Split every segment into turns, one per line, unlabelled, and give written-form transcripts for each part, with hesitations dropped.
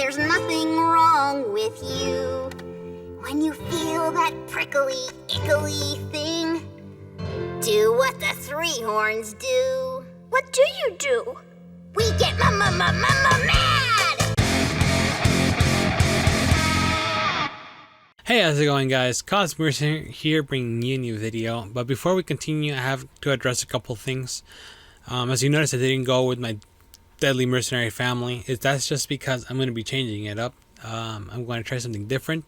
there's nothing wrong with you. When you feel that prickly, ickly thing, do what the three horns do.
What do you do?
We get mad!
Hey, how's it going, guys? Mercenary here, bringing you a new video. But before we continue, I have to address a couple things. As you notice, I didn't go with my deadly mercenary family. That's just because I'm going to be changing it up. I'm going to try something different,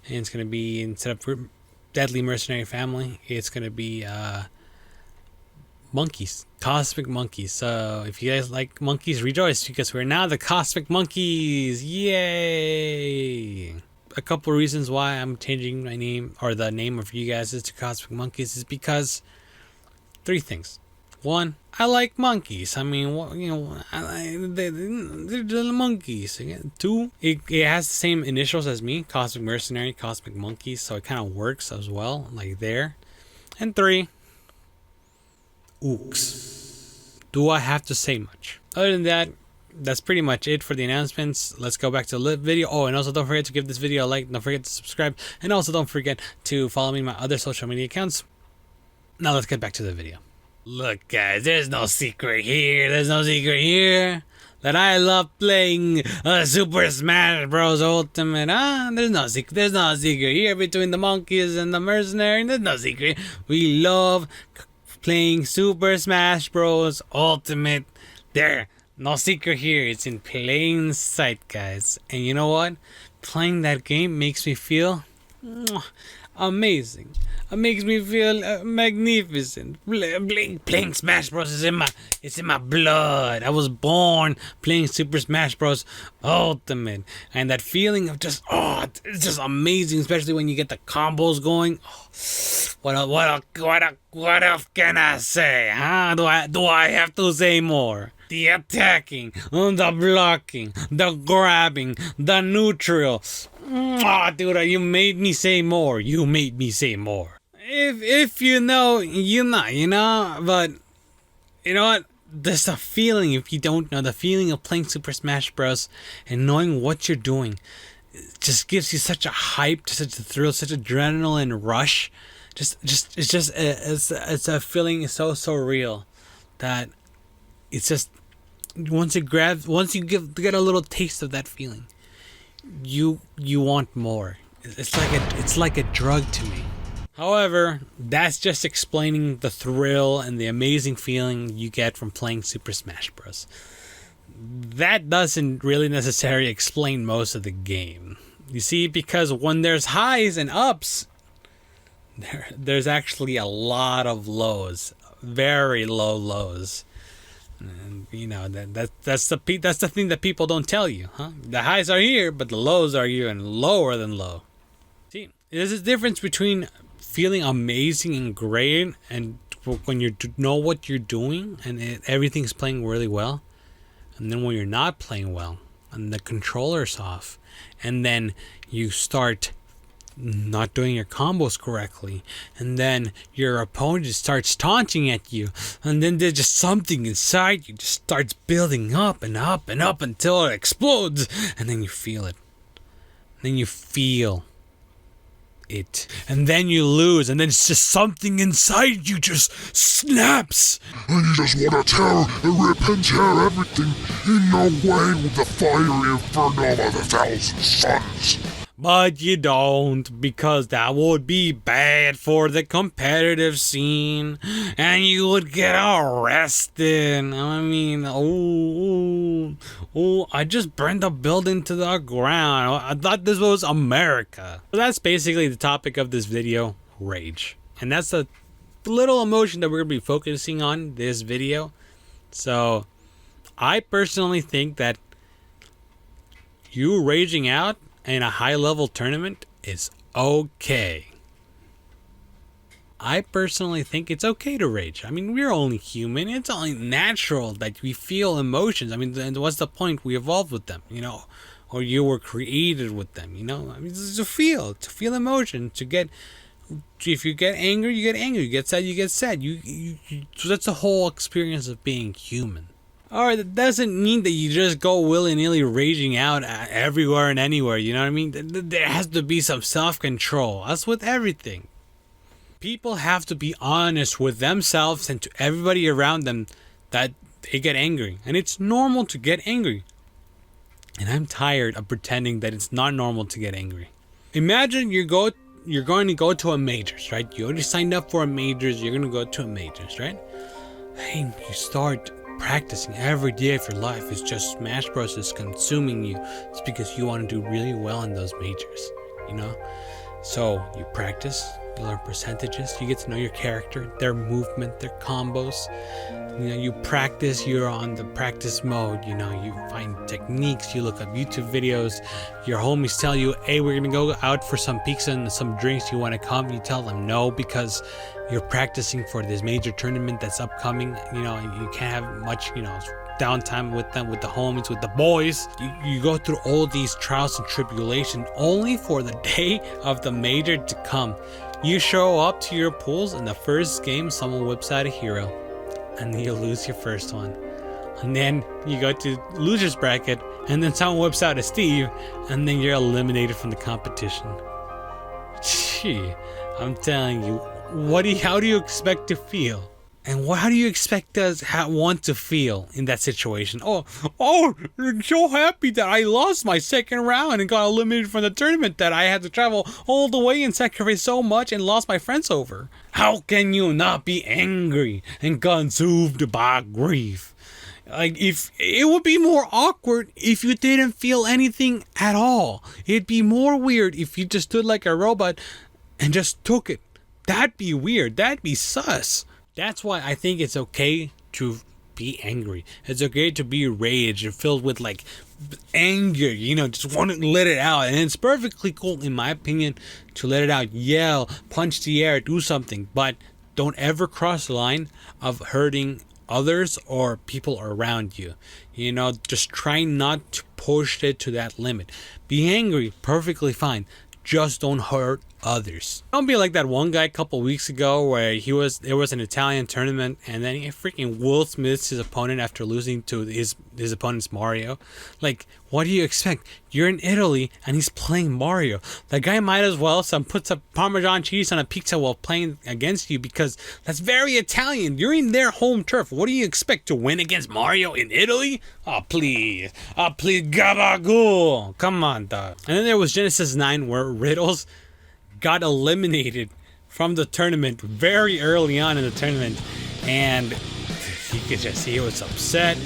and it's going to be, instead of deadly mercenary family, it's going to be monkeys, cosmic monkeys. So if you guys like monkeys, rejoice, because we're now the cosmic monkeys. Yay! A couple reasons why I'm changing my name, or the name of you guys, is to Cosmic Monkeys, is because three things. One, I like monkeys. I mean, they're the monkeys. Two, it has the same initials as me, Cosmic Mercenary, Cosmic Monkeys, so it kind of works as well, like there. And three, ooks. Do I have to say much? Other than that, that's pretty much it for the announcements. Let's go back to the video. Oh, and also don't forget to give this video a like. Don't forget to subscribe. And also don't forget to follow me on my other social media accounts. Now let's get back to the video. Look, guys, there's no secret here. There's no secret here that I love playing Super Smash Bros. Ultimate. There's no secret. There's no secret here between the monkeys and the mercenary. There's no secret. We love playing Super Smash Bros. Ultimate. There. No secret here. It's in plain sight, guys. And you know what? Playing that game makes me feel amazing. It makes me feel magnificent. Playing Smash Bros. It's in my blood. I was born playing Super Smash Bros. Ultimate, and that feeling of just it's just amazing, especially when you get the combos going. What else can I say? Do I have to say more? The attacking, the blocking, the grabbing, the neutral. Dude, you made me say more. You made me say more. If you know, you know. But you know what? There's a feeling, if you don't know, the feeling of playing Super Smash Bros. And knowing what you're doing, it just gives you such a hype, such a thrill, such adrenaline rush. It's a feeling so real that it's just, once you get a little taste of that feeling, you want more. It's like a drug to me. However, that's just explaining the thrill and the amazing feeling you get from playing Super Smash Bros. That doesn't really necessarily explain most of the game. You see, because when there's highs and ups, there's actually a lot of lows, very low lows. And you know, that's the thing that people don't tell you, huh? The highs are here, but the lows are even lower than low. See, there's a difference between feeling amazing and great, and when you know what you're doing and everything's playing really well, and then when you're not playing well and the controller's off, and then you start not doing your combos correctly, and then your opponent starts taunting at you, and then there's just something inside you just starts building up and up and up until it explodes, and then you feel it. Then you feel it, and then you lose, and then it's just something inside you just snaps,
and you just want to tear and rip and tear everything in no way with the fiery inferno of 1,000 suns.
But you don't, because that would be bad for the competitive scene, and you would get arrested. I mean, I just burned the building to the ground. I thought this was America. So that's basically the topic of this video, rage. And that's the little emotion that we're going to be focusing on this video. So I personally think that you raging out in a high-level tournament is okay. I personally think it's okay to rage. I mean, we're only human. It's only natural that we feel emotions. I mean, what's the point? We evolved with them, you know, or you were created with them, you know. I mean, it's to feel emotion, to get. If you get angry, you get angry. You get sad, you get sad. So that's the whole experience of being human. Or that doesn't mean that you just go willy-nilly raging out everywhere and anywhere, you know what I mean? There has to be some self-control. That's with everything. People have to be honest with themselves and to everybody around them that they get angry. And it's normal to get angry. And I'm tired of pretending that it's not normal to get angry. Imagine you're going to go to a majors, right? You already signed up for a majors. You're going to go to a majors, right? Hey, you start practicing every day of your life. It's just Smash Bros. Is consuming you. It's because you want to do really well in those majors, you know? So you practice, you learn percentages, you get to know your character, their movement, their combos. You know, you practice, you're on the practice mode, you know, you find techniques, you look up YouTube videos, your homies tell you, hey, we're gonna go out for some pizza and some drinks, you wanna come? You tell them no because you're practicing for this major tournament that's upcoming, you know, and you can't have much, you know, downtime with them, with the homies, with the boys. You go through all these trials and tribulation only for the day of the major to come. You show up to your pools and the first game someone whips out a hero and you lose your first one. And then you go to losers bracket and then someone whips out a Steve and then you're eliminated from the competition. Gee, I'm telling you, how do you expect to feel? And how do you expect us want to feel in that situation? Oh, I'm so happy that I lost my second round and got eliminated from the tournament, that I had to travel all the way and sacrifice so much and lost my friends over. How can you not be angry and consumed by grief? Like, if it would be more awkward if you didn't feel anything at all. It'd be more weird if you just stood like a robot and just took it. That'd be weird. That'd be sus. That's why I think it's okay to be angry. It's okay to be rage and filled with like anger, you know, just want to let it out. And it's perfectly cool, in my opinion, to let it out, yell, punch the air, do something. But don't ever cross the line of hurting others or people around you. You know, just try not to push it to that limit. Be angry, perfectly fine. Just don't hurt others. Don't be like that one guy a couple weeks ago where there was an Italian tournament and then he freaking Will Smiths his opponent after losing to his opponent's Mario. Like, what do you expect? You're in Italy and he's playing Mario. The guy might as well put some Parmesan cheese on a pizza while playing against you because that's very Italian. You're in their home turf. What do you expect, to win against Mario in Italy? Oh, please. Oh, please, gabagool. Come on, dog. And then there was Genesis 9 where Riddles got eliminated from the tournament very early on in the tournament, and you could just see he was upset,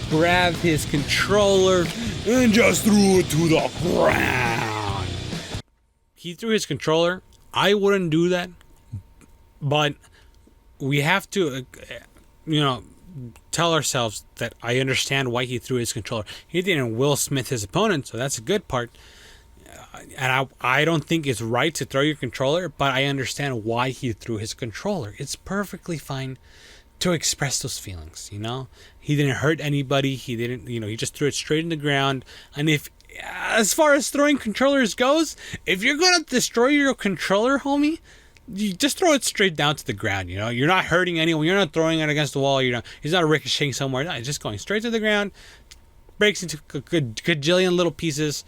grabbed his controller and just threw it to the ground. He threw his controller. I wouldn't do that, but we have to tell ourselves that I understand why he threw his controller. He didn't Will Smith his opponent, so that's a good part. And I don't think it's right to throw your controller, but I understand why he threw his controller. It's perfectly fine to express those feelings, you know? He didn't hurt anybody. He didn't, he just threw it straight in the ground. And as far as throwing controllers goes, if you're going to destroy your controller, homie, you just throw it straight down to the ground, you know? You're not hurting anyone. You're not throwing it against the wall. It's not ricocheting somewhere. No, it's just going straight to the ground, breaks into a gajillion little pieces,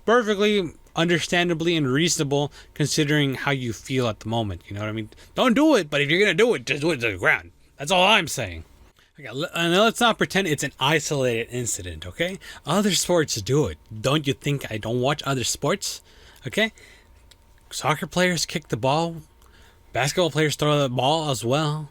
perfectly understandably and reasonable considering how you feel at the moment. You know what I mean? Don't do it, but if you're gonna do it, just do it to the ground. That's all I'm saying. Okay, and let's not pretend it's an isolated incident, okay? Other sports do it. Don't you think I don't watch other sports? Okay? Soccer players kick the ball. Basketball players throw the ball as well.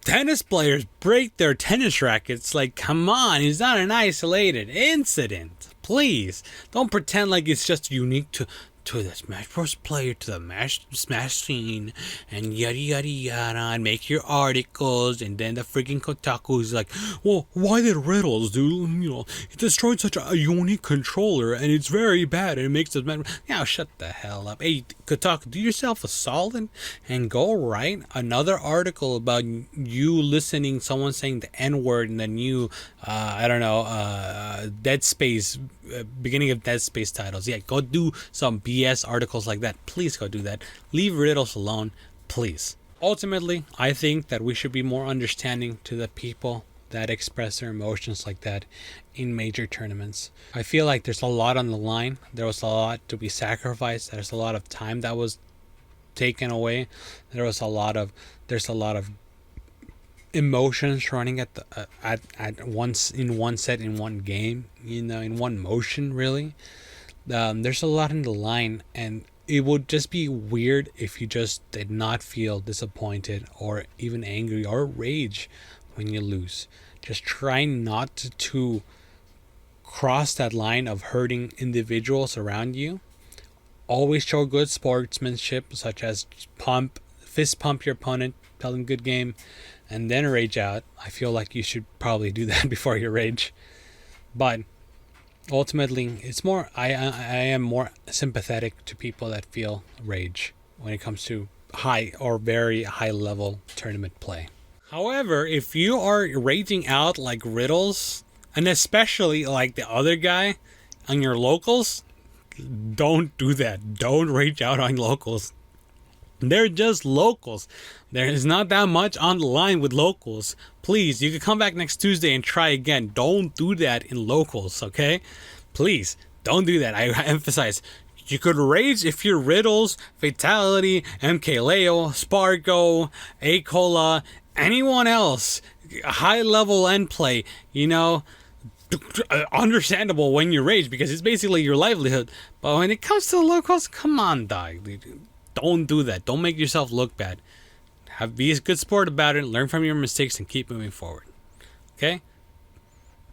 Tennis players break their tennis rackets. Like, come on, it's not an isolated incident. Please, don't pretend like it's just unique to the Smash Bros. Player, to the Smash scene, and yada yada yada, and make your articles, and then the freaking Kotaku is like, well, why did Riddles do, it destroyed such a unique controller, and it's very bad, and it makes us mad. Now shut the hell up. Hey, Kotaku, do yourself a solid, and go write another article about you listening, someone saying the N-word in the new, Dead Space, beginning of Dead Space titles. Yeah, go do some BS articles like that. Please go do that. Leave Riddles alone, please. Ultimately, I think that we should be more understanding to the people that express their emotions like that in major tournaments. I feel like there's a lot on the line. There was a lot to be sacrificed. There's a lot of time that was taken away. There's a lot of emotions running at once in one set, in one game, in one motion, really. There's a lot in the line, and it would just be weird if you just did not feel disappointed or even angry or rage when you lose. Just try not to cross that line of hurting individuals around you. Always show good sportsmanship, such as fist pump your opponent, tell them good game, and then rage out. I feel like you should probably do that before you rage. But ultimately, it's more, I am more sympathetic to people that feel rage when it comes to high or very high level tournament play. However, if you are raging out like Riddles, and especially like the other guy on your locals, don't do that. Don't rage out on locals. They're just locals. There is not that much on the line with locals. Please, you can come back next Tuesday and try again. Don't do that in locals, okay? Please, don't do that. I emphasize. You could rage if you're Riddles, Fatality, MK Leo, Spargo, Acola, anyone else. High level end play, understandable when you rage because it's basically your livelihood. But when it comes to the locals, come on, dog. Don't do that. Don't make yourself look bad. Be a good sport about it. Learn from your mistakes and keep moving forward. Okay?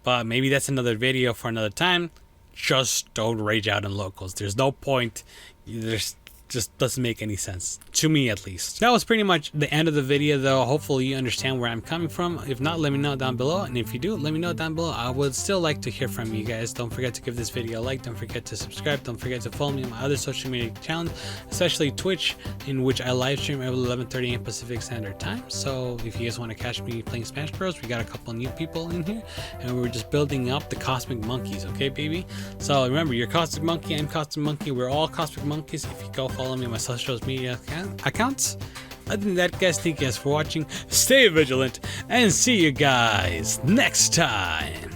But maybe that's another video for another time. Just don't rage out in locals. There's no point. There's just doesn't make any sense. To me, at least. That was pretty much the end of the video, though. Hopefully you understand where I'm coming from. If not, let me know down below. And if you do, let me know down below. I would still like to hear from you guys. Don't forget to give this video a like. Don't forget to subscribe. Don't forget to follow me on my other social media channels, especially Twitch, in which I live stream at 11:30 a.m. Pacific Standard Time. So if you guys want to catch me playing Smash Bros, we got a couple new people in here, and we're just building up the Cosmic Monkeys, okay, baby? So remember, you're Cosmic Monkey, I'm Cosmic Monkey. We're all Cosmic Monkeys. If you go follow me on my social media accounts. Other than that, guys, thank you guys for watching. Stay vigilant, and see you guys next time.